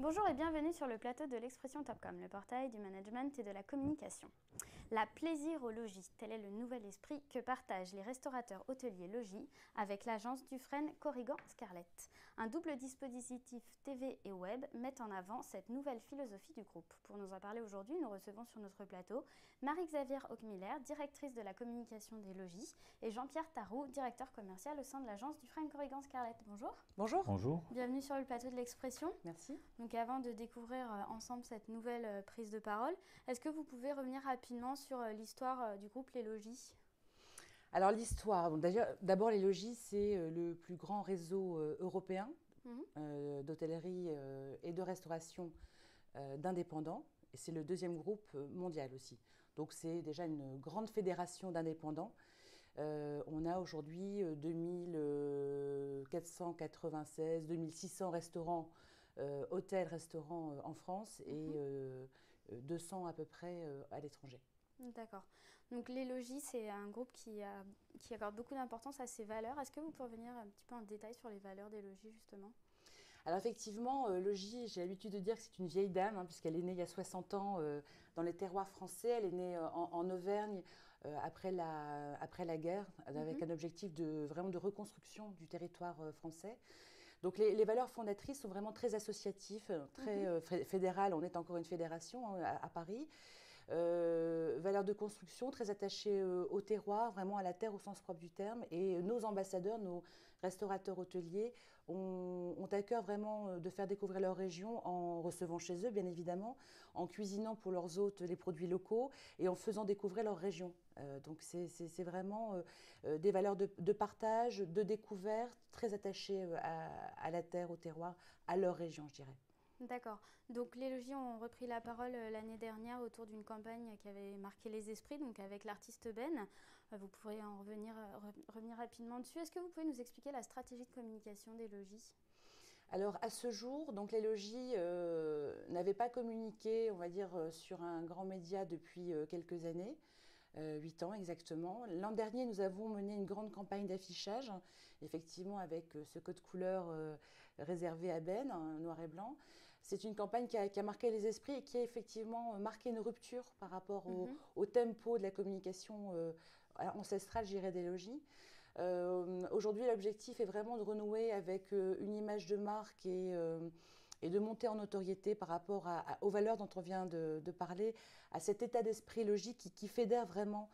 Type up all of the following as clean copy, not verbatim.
Bonjour et bienvenue sur le plateau de l'Expression Topcom, le portail du management et de la communication. La plaisir au logis, tel est le nouvel esprit que partagent les restaurateurs hôteliers logis avec l'agence Dufresne Corrigan Scarlett. Un double dispositif TV et web met en avant cette nouvelle philosophie du groupe. Pour nous en parler aujourd'hui, nous recevons sur notre plateau Marie-Xavière Hochmiller, directrice de la communication des logis, et Jean-Pierre Tarroux, directeur commercial au sein de l'agence Dufresne Corrigan Scarlett. Bonjour. Bonjour. Bonjour. Bienvenue sur le plateau de l'Expression. Merci. Donc avant de découvrir ensemble cette nouvelle prise de parole, est-ce que vous pouvez revenir rapidement sur l'histoire du groupe Les Logis ? Alors l'histoire, d'abord les logis, c'est le plus grand réseau européen d'hôtellerie et de restauration d'indépendants. Et c'est le deuxième groupe mondial aussi. Donc c'est déjà une grande fédération d'indépendants. On a aujourd'hui 2496, 2600 restaurants, hôtels, restaurants en France et 200 à peu près à l'étranger. D'accord. Donc les logis, c'est un groupe qui accorde beaucoup d'importance à ses valeurs. Est-ce que vous pouvez revenir un petit peu en détail sur les valeurs des logis justement ? Alors effectivement, Logis, j'ai l'habitude de dire que c'est une vieille dame, puisqu'elle est née il y a 60 ans dans les terroirs français. Elle est née en Auvergne après la guerre, avec un objectif vraiment de reconstruction du territoire français. Donc les valeurs fondatrices sont vraiment très associatives, très fédérales. On est encore une fédération à Paris. Valeurs de construction très attachées au terroir, vraiment à la terre au sens propre du terme. Et nos ambassadeurs, nos restaurateurs hôteliers ont à cœur vraiment de faire découvrir leur région en recevant chez eux, bien évidemment, en cuisinant pour leurs hôtes les produits locaux et en faisant découvrir leur région. Donc c'est vraiment des valeurs de partage, de découverte, très attachées à la terre, au terroir, à leur région, je dirais. D'accord. Donc les logis ont repris la parole l'année dernière autour d'une campagne qui avait marqué les esprits, donc avec l'artiste Ben. Vous pourrez en revenir rapidement dessus. Est-ce que vous pouvez nous expliquer la stratégie de communication des logis ? Alors à ce jour, donc les logis n'avaient pas communiqué, on va dire, sur un grand média depuis quelques années. 8 ans exactement. L'an dernier, nous avons mené une grande campagne d'affichage, effectivement avec ce code couleur réservé à Ben, noir et blanc. C'est une campagne qui a marqué les esprits et qui a effectivement marqué une rupture par rapport au tempo de la communication ancestrale, je dirais, des logis. Aujourd'hui, l'objectif est vraiment de renouer avec une image de marque et de monter en notoriété par rapport aux valeurs dont on vient de parler, à cet état d'esprit logique qui fédère vraiment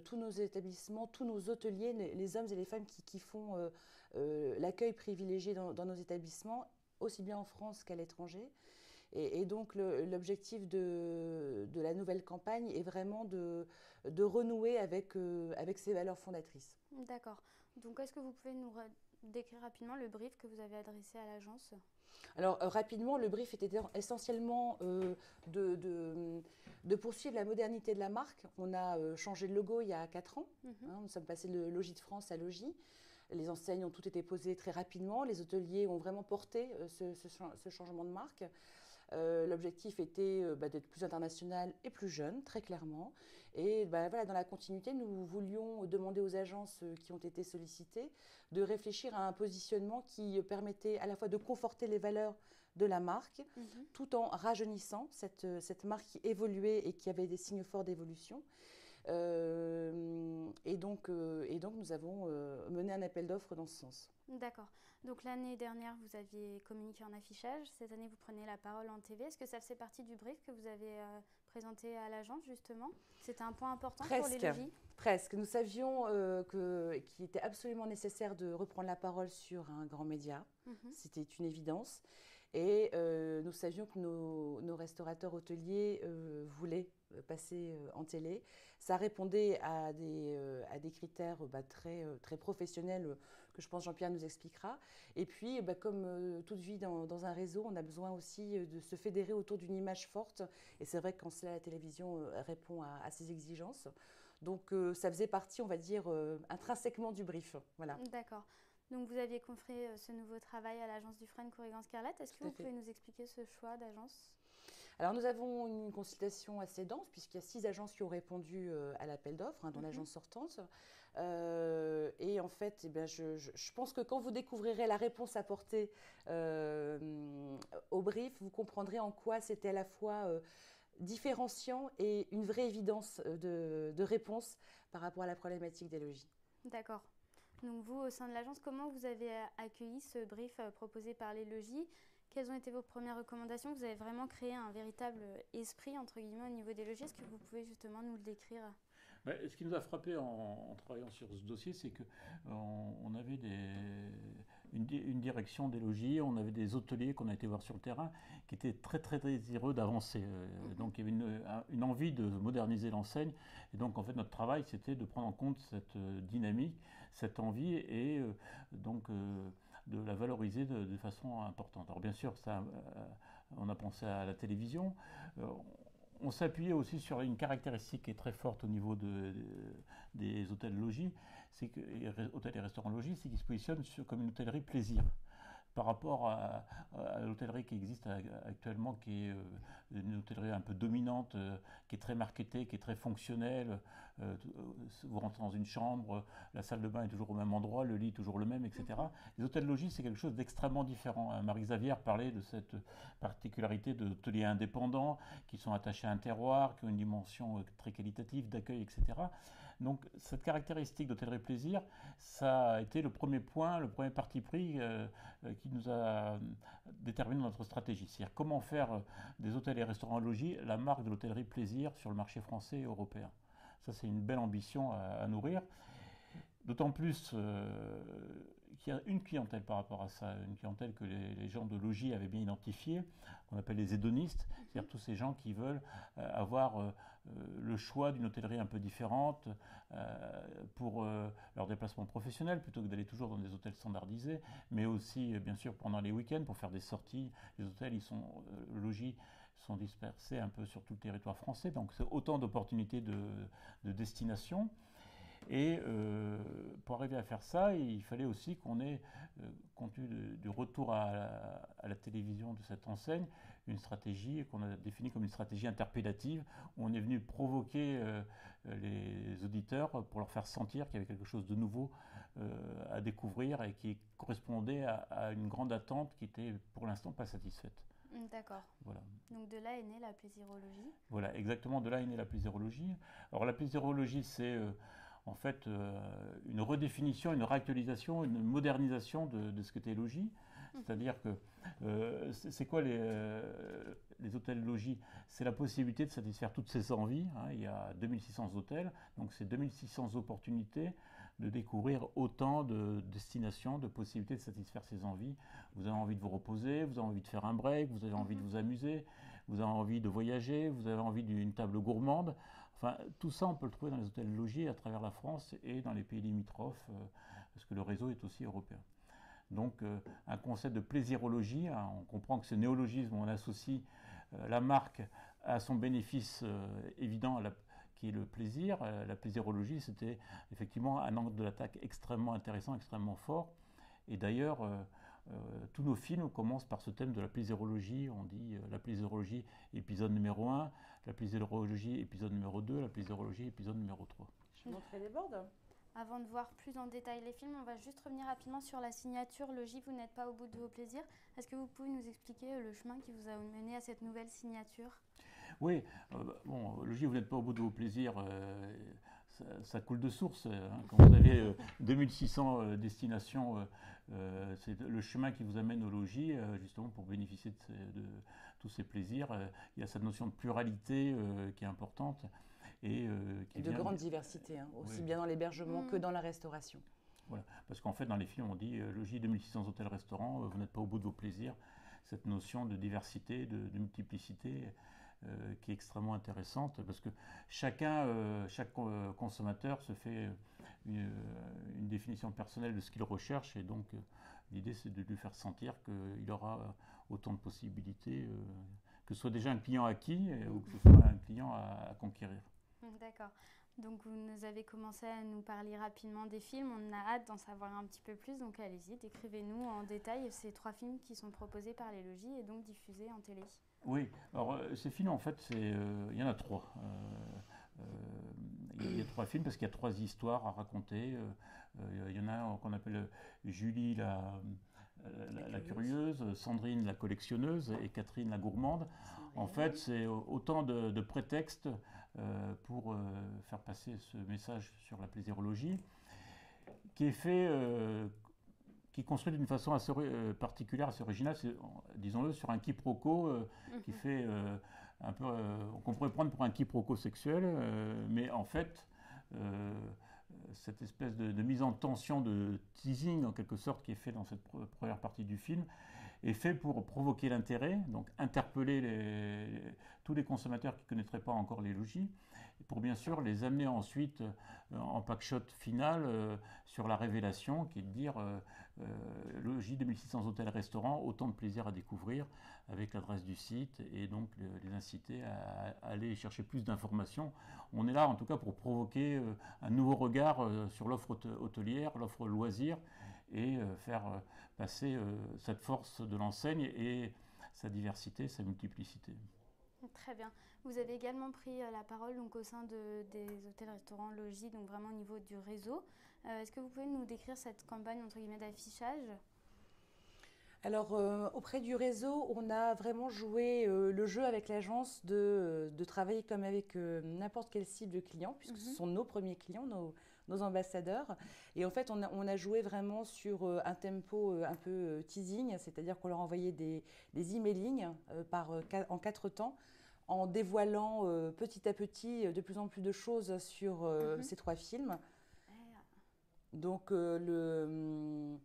tous nos établissements, tous nos hôteliers, les hommes et les femmes qui font l'accueil privilégié dans nos établissements, aussi bien en France qu'à l'étranger. Et donc l'objectif de la nouvelle campagne est vraiment de renouer avec ces valeurs fondatrices. D'accord. Donc est-ce que vous pouvez nous décrire rapidement le brief que vous avez adressé à l'agence ? Alors rapidement, le brief était essentiellement de poursuivre la modernité de la marque. On a changé de logo il y a 4 ans. Nous sommes passés de Logis de France à Logis. Les enseignes ont toutes été posées très rapidement. Les hôteliers ont vraiment porté ce changement de marque. L'objectif était d'être plus international et plus jeune, très clairement. Et voilà, dans la continuité, nous voulions demander aux agences qui ont été sollicitées de réfléchir à un positionnement qui permettait à la fois de conforter les valeurs de la marque, tout en rajeunissant cette marque qui évoluait et qui avait des signes forts d'évolution. Et donc, nous avons mené un appel d'offres dans ce sens. D'accord. Donc l'année dernière, vous aviez communiqué en affichage. Cette année, vous prenez la parole en TV. Est-ce que ça faisait partie du brief que vous avez présenté à l'agence, justement ? C'était un point important pour les logis ? Presque. Nous savions qu'il était absolument nécessaire de reprendre la parole sur un grand média. C'était une évidence. Et nous savions que nos restaurateurs hôteliers voulaient passer en télé. Ça répondait à des critères très professionnels que je pense Jean-Pierre nous expliquera. Et puis, comme toute vie dans un réseau, on a besoin aussi de se fédérer autour d'une image forte. Et c'est vrai qu'en cela, la télévision répond à ces exigences. Donc, ça faisait partie, on va dire, intrinsèquement du brief. Voilà. D'accord. Donc, vous aviez confié ce nouveau travail à l'agence Dufresne Corrigan Scarlett. Est-ce que vous pouvez nous expliquer ce choix d'agence ? Alors nous avons une consultation assez dense puisqu'il y a 6 agences qui ont répondu à l'appel d'offres, dont l'agence sortante. Et en fait, eh bien, je pense que quand vous découvrirez la réponse apportée au brief, vous comprendrez en quoi c'était à la fois différenciant et une vraie évidence de réponse par rapport à la problématique des logis. D'accord. Donc vous, au sein de l'agence, comment vous avez accueilli ce brief proposé par les logis? Quelles ont été vos premières recommandations? Vous avez vraiment créé un véritable esprit, entre guillemets, au niveau des logis. Est-ce que vous pouvez justement nous le décrire? Ce qui nous a frappé en travaillant sur ce dossier, c'est qu'on avait une direction des logis, on avait des hôteliers qu'on a été voir sur le terrain qui étaient très très désireux d'avancer. Donc il y avait une envie de moderniser l'enseigne. Et donc en fait notre travail c'était de prendre en compte cette dynamique, cette envie et de la valoriser de façon importante. Alors bien sûr, on a pensé à la télévision. On s'appuyait aussi sur une caractéristique qui est très forte au niveau des hôtels-logis, hôtels et restaurants-logis, c'est qu'ils se positionnent comme une hôtellerie plaisir. Par rapport à l'hôtellerie qui existe actuellement, qui est une hôtellerie un peu dominante, qui est très marketée, qui est très fonctionnelle. Vous rentrez dans une chambre, la salle de bain est toujours au même endroit, le lit est toujours le même, etc. Les hôtels-logis, c'est quelque chose d'extrêmement différent. Marie-Xavière parlait de cette particularité d'hôteliers indépendants qui sont attachés à un terroir, qui ont une dimension très qualitative d'accueil, etc. Donc cette caractéristique d'hôtellerie plaisir, ça a été le premier point, le premier parti pris qui nous a déterminé notre stratégie. C'est-à-dire comment faire des hôtels et restaurants logis la marque de l'hôtellerie plaisir sur le marché français et européen. Ça, c'est une belle ambition à nourrir. D'autant plus qu'il y a une clientèle par rapport à ça, une clientèle que les gens de logis avaient bien identifiée, qu'on appelle les hédonistes, c'est-à-dire tous ces gens qui veulent avoir le choix d'une hôtellerie un peu différente pour leur déplacement professionnel, plutôt que d'aller toujours dans des hôtels standardisés, mais aussi bien sûr pendant les week-ends pour faire des sorties. Les hôtels, logis sont dispersés un peu sur tout le territoire français, donc c'est autant d'opportunités de destination. Et pour arriver à faire ça, il fallait aussi qu'on ait, compte tenu du retour à la télévision de cette enseigne, une stratégie qu'on a définie comme une stratégie interpellative, où on est venu provoquer les auditeurs pour leur faire sentir qu'il y avait quelque chose de nouveau à découvrir et qui correspondait à une grande attente qui était pour l'instant pas satisfaite. D'accord. Voilà. Donc de là est née la plaisirologie. Voilà, exactement, de là est née la plaisirologie. Alors la plaisirologie, c'est en fait une redéfinition, une réactualisation, une modernisation de ce qu'était logis. C'est-à-dire que c'est quoi les hôtels logis? C'est la possibilité de satisfaire toutes ces envies. Il y a 2600 hôtels, donc c'est 2600 opportunités de découvrir autant de destinations, de possibilités de satisfaire ces envies. Vous avez envie de vous reposer, vous avez envie de faire un break, vous avez envie de vous amuser, vous avez envie de voyager, vous avez envie d'une table gourmande. Enfin, tout ça, on peut le trouver dans les hôtels logis à travers la France et dans les pays limitrophes, parce que le réseau est aussi européen. Donc, un concept de plaisirologie, on comprend que ce néologisme, on associe la marque à son bénéfice évident, qui est le plaisir. La plaisirologie, c'était effectivement un angle de l'attaque extrêmement intéressant, extrêmement fort. Et d'ailleurs, tous nos films commencent par ce thème de la plaisirologie. On dit la plaisirologie épisode numéro 1, la plaisirologie épisode numéro 2, la plaisirologie épisode numéro 3. Je vais montrer les bords. Avant de voir plus en détail les films, on va juste revenir rapidement sur la signature Logis, vous n'êtes pas au bout de vos plaisirs. Est-ce que vous pouvez nous expliquer le chemin qui vous a mené à cette nouvelle signature? Oui, Logis, vous n'êtes pas au bout de vos plaisirs, ça coule de source. Quand vous avez 2600 destinations, c'est le chemin qui vous amène au logis, justement pour bénéficier de tous ces plaisirs. Il y a cette notion de pluralité qui est importante. Et de grande diversité, aussi bien dans l'hébergement que dans la restauration. Voilà, parce qu'en fait, dans les films, on dit logis 2600 hôtels-restaurants, vous n'êtes pas au bout de vos plaisirs. Cette notion de diversité, de multiplicité, qui est extrêmement intéressante, parce que chaque consommateur se fait une définition personnelle de ce qu'il recherche, et donc l'idée, c'est de lui faire sentir qu'il aura autant de possibilités, que ce soit déjà un client acquis ou que ce soit un client à conquérir. D'accord. D'accord. Donc vous nous avez commencé à nous parler rapidement des films, on a hâte d'en savoir un petit peu plus, donc allez-y, décrivez-nous en détail ces 3 films qui sont proposés par les logis et donc diffusés en télé. Oui, alors ces films en fait, il y en a 3. Il y a 3 films parce qu'il y a 3 histoires à raconter. Il y en a un qu'on appelle Julie la curieuse, Sandrine la collectionneuse et Catherine la gourmande. En fait, c'est autant de prétextes pour faire passer ce message sur la plaisirologie, qui est fait, qui est construit d'une façon assez particulière, assez originale, disons-le, sur un quiproquo qui fait un peu, qu'on pourrait prendre pour un quiproquo sexuel, mais en fait, cette espèce de mise en tension, de teasing en quelque sorte, qui est fait dans cette première partie du film, est fait pour provoquer l'intérêt, donc interpeller tous les consommateurs qui ne connaîtraient pas encore les logis, et pour bien sûr les amener ensuite en packshot final sur la révélation, qui est de dire logis 2600 hôtels-restaurants, autant de plaisir à découvrir, avec l'adresse du site, et donc les inciter à aller chercher plus d'informations. On est là en tout cas pour provoquer un nouveau regard sur l'offre hôtelière, l'offre loisir, et faire passer cette force de l'enseigne et sa diversité, sa multiplicité. Très bien. Vous avez également pris la parole donc, au sein des hôtels-restaurants logis, donc vraiment au niveau du réseau. Est-ce que vous pouvez nous décrire cette campagne entre guillemets d'affichage ? Alors, auprès du réseau, on a vraiment joué le jeu avec l'agence de travailler comme avec n'importe quelle cible de clients, puisque ce sont nos premiers clients, nos ambassadeurs. Et en fait, on a joué vraiment sur un tempo un peu teasing, c'est-à-dire qu'on leur envoyait des emailings en 4 temps, en dévoilant petit à petit de plus en plus de choses sur ces 3 films. Donc, le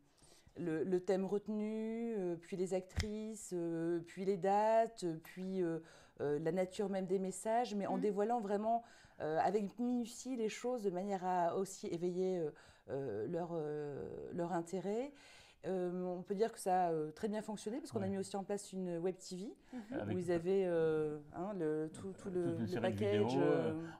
thème retenu, puis les actrices, puis les dates, puis la nature même des messages, mais en dévoilant vraiment avec minutie les choses de manière à aussi éveiller leur intérêt. On peut dire que ça a très bien fonctionné parce qu'on a mis aussi en place une web TV où ils avaient tout le package.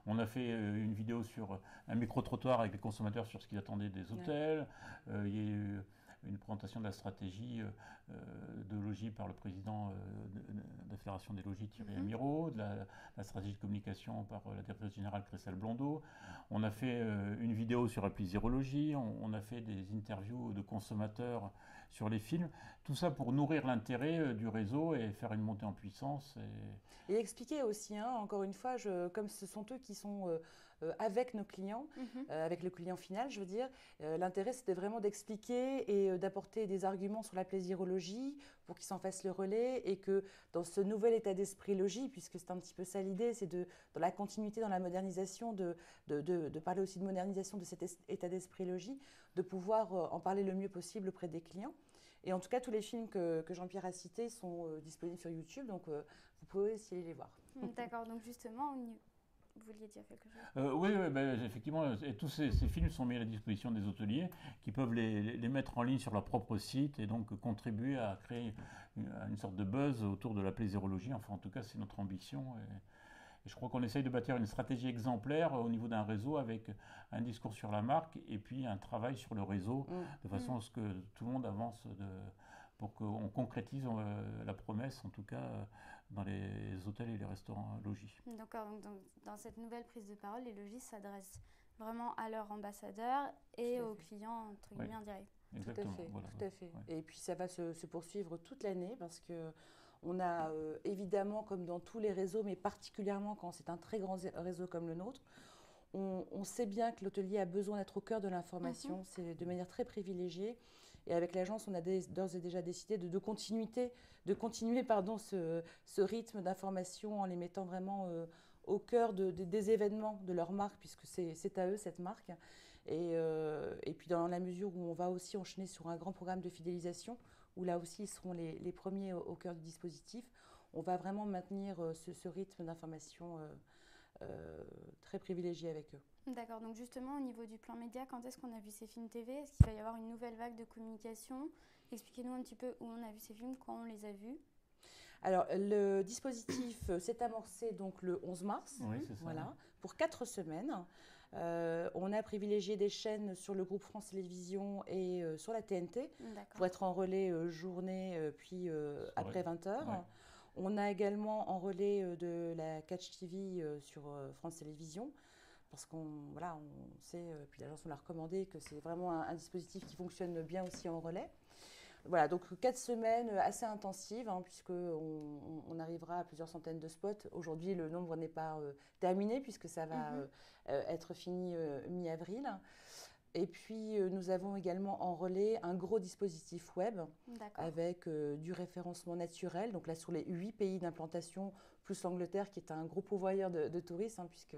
On a fait une vidéo sur un micro-trottoir avec les consommateurs sur ce qu'ils attendaient des hôtels. Il y a eu une présentation de la stratégie de logis par le président de la Fédération des logis, Thierry Amirault, de la stratégie de communication par la directrice générale Christelle Blondeau. On a fait une vidéo sur la plaisirologie, on a fait des interviews de consommateurs sur les films, tout ça pour nourrir l'intérêt du réseau et faire une montée en puissance. Et expliquer aussi, encore une fois, comme ce sont eux qui sont avec nos clients, avec le client final, je veux dire, l'intérêt c'était vraiment d'expliquer et d'apporter des arguments sur la plaisirologie pour qu'ils s'en fassent le relais et que dans ce nouvel état d'esprit logis, puisque c'est un petit peu ça l'idée, c'est dans la continuité, dans la modernisation, de parler aussi de modernisation de cet état d'esprit logis, de pouvoir en parler le mieux possible auprès des clients. Et en tout cas, tous les films que Jean-Pierre a cités sont disponibles sur YouTube, donc vous pouvez aussi aller les voir. D'accord, donc justement, vous vouliez dire quelque chose ? Oui, effectivement, et tous ces films sont mis à la disposition des hôteliers qui peuvent les mettre en ligne sur leur propre site et donc contribuer à créer une sorte de buzz autour de la plaisirologie. Enfin, en tout cas, c'est notre ambition. Et je crois qu'on essaye de bâtir une stratégie exemplaire au niveau d'un réseau avec un discours sur la marque et puis un travail sur le réseau de façon à ce que tout le monde avance pour qu'on concrétise la promesse, en tout cas dans les hôtels et les restaurants logis. D'accord, donc dans cette nouvelle prise de parole, les logis s'adressent vraiment à leurs ambassadeurs et aux clients, entre guillemets, en direct. Exactement. Tout à fait. Ouais. Et puis ça va se poursuivre toute l'année parce que on a évidemment, comme dans tous les réseaux, mais particulièrement quand c'est un très grand réseau comme le nôtre, on sait bien que l'hôtelier a besoin d'être au cœur de l'information, c'est de manière très privilégiée. Et avec l'agence, on a d'ores et déjà décidé de continuer ce rythme d'information en les mettant vraiment au cœur des événements de leur marque, puisque c'est à eux cette marque. Et puis dans la mesure où on va aussi enchaîner sur un grand programme de fidélisation, où là aussi ils seront les premiers au cœur du dispositif, on va vraiment maintenir ce rythme d'information très privilégié avec eux. D'accord, donc justement au niveau du plan média, quand est-ce qu'on a vu ces films TV ? Est-ce qu'il va y avoir une nouvelle vague de communication ? Expliquez-nous un petit peu où on a vu ces films, quand on les a vus. Alors, le dispositif s'est amorcé donc le 11 mars, Oui, c'est ça. voilà, pour 4 semaines. On a privilégié des chaînes sur le groupe France Télévisions et sur la TNT pour être en relais journée puis après 20h. Ouais. On a également en relais de la Catch TV sur France Télévisions parce qu'on voilà, on sait, puis l'agence nous l'a recommandé, que c'est vraiment un dispositif qui fonctionne bien aussi en relais. Voilà, donc 4 semaines assez intensives, hein, puisqu'on arrivera à plusieurs centaines de spots. Aujourd'hui, le nombre n'est pas terminé, puisque ça va être fini mi-avril. Et puis, nous avons également en relais un gros dispositif web avec du référencement naturel. Donc là, sur les 8 pays d'implantation, plus l'Angleterre, qui est un gros pourvoyeur de touristes, hein, puisque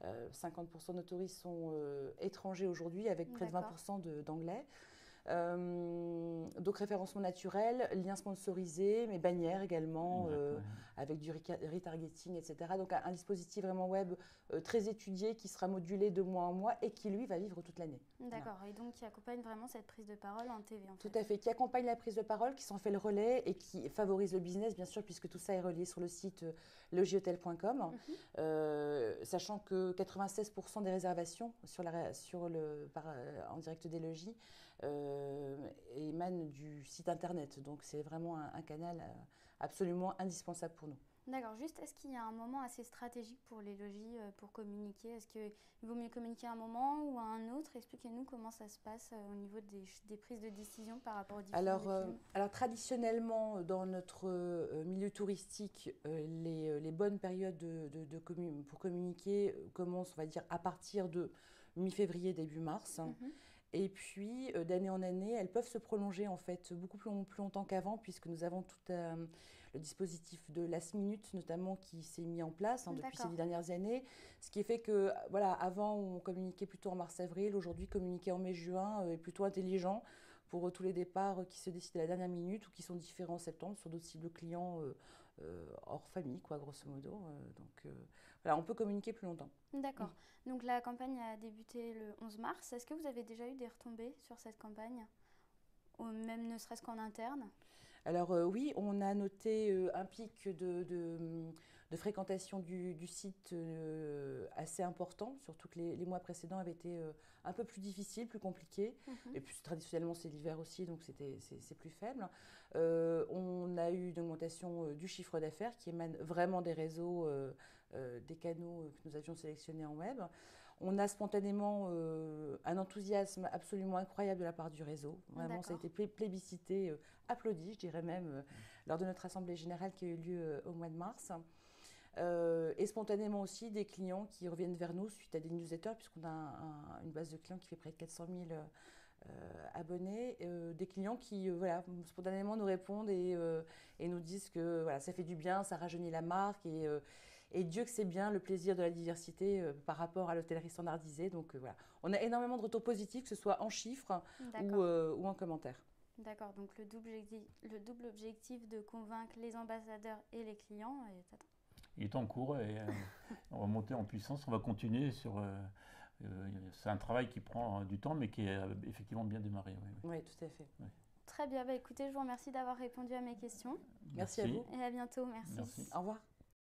50% de nos touristes sont étrangers aujourd'hui, avec près de 20% d'anglais. Donc référencement naturel, liens sponsorisés, mais bannières également, avec du retargeting, etc. Donc un dispositif vraiment web très étudié qui sera modulé de mois en mois et qui lui va vivre toute l'année. D'accord, voilà. Et donc qui accompagne vraiment cette prise de parole en TV en fait. Tout à fait, qui accompagne la prise de parole, qui s'en fait le relais et qui favorise le business bien sûr, puisque tout ça est relié sur le site legiotel.com, sachant que 96% des réservations en direct des logis émanent du site internet. Donc c'est vraiment un canal absolument indispensable pour nous. D'accord, juste est-ce qu'il y a un moment assez stratégique pour les logis pour communiquer? Est-ce qu'il vaut mieux communiquer à un moment ou à un autre? Expliquez-nous comment ça se passe au niveau des prises de décision par rapport aux différents films. Alors traditionnellement, dans notre milieu touristique, les bonnes périodes pour communiquer commencent, on va dire, à partir de mi-février, début mars. Et puis, d'année en année, elles peuvent se prolonger en fait beaucoup plus longtemps qu'avant, puisque nous avons tout le dispositif de last minute, notamment, qui s'est mis en place depuis ces 10 dernières années. Ce qui fait que, voilà, avant, on communiquait plutôt en mars-avril. Aujourd'hui, communiquer en mai-juin est plutôt intelligent pour tous les départs qui se décident à la dernière minute ou qui sont différents en septembre sur d'autres cibles clients hors famille, quoi, grosso modo. Voilà, on peut communiquer plus longtemps. D'accord. Donc la campagne a débuté le 11 mars. Est-ce que vous avez déjà eu des retombées sur cette campagne, ou même ne serait-ce qu'en interne? Alors oui, on a noté un pic de fréquentation du site assez important, surtout que les mois précédents avaient été un peu plus difficiles, plus compliqués. Et puis traditionnellement c'est l'hiver aussi, donc c'est plus faible. On a eu une augmentation du chiffre d'affaires qui émane vraiment des réseaux, des canaux que nous avions sélectionnés en web. On a spontanément un enthousiasme absolument incroyable de la part du réseau. Vraiment, ça a été plébiscité, applaudi, je dirais même, lors de notre assemblée générale qui a eu lieu au mois de mars. Et spontanément aussi des clients qui reviennent vers nous suite à des newsletters, puisqu'on a une base de clients qui fait près de 400 000 abonnés. Des clients qui spontanément nous répondent et nous disent que voilà, ça fait du bien, ça rajeunit la marque et Dieu que c'est bien le plaisir de la diversité par rapport à l'hôtellerie standardisée. Donc voilà, on a énormément de retours positifs, que ce soit en chiffres ou en commentaires. D'accord, donc le double objectif de convaincre les ambassadeurs et les clients est en cours et on va monter en puissance, on va continuer sur... c'est un travail qui prend du temps mais qui est effectivement bien démarré. Oui, tout à fait. Oui. Très bien, écoutez, je vous remercie d'avoir répondu à mes questions. Merci à vous. Et à bientôt, merci. Au revoir.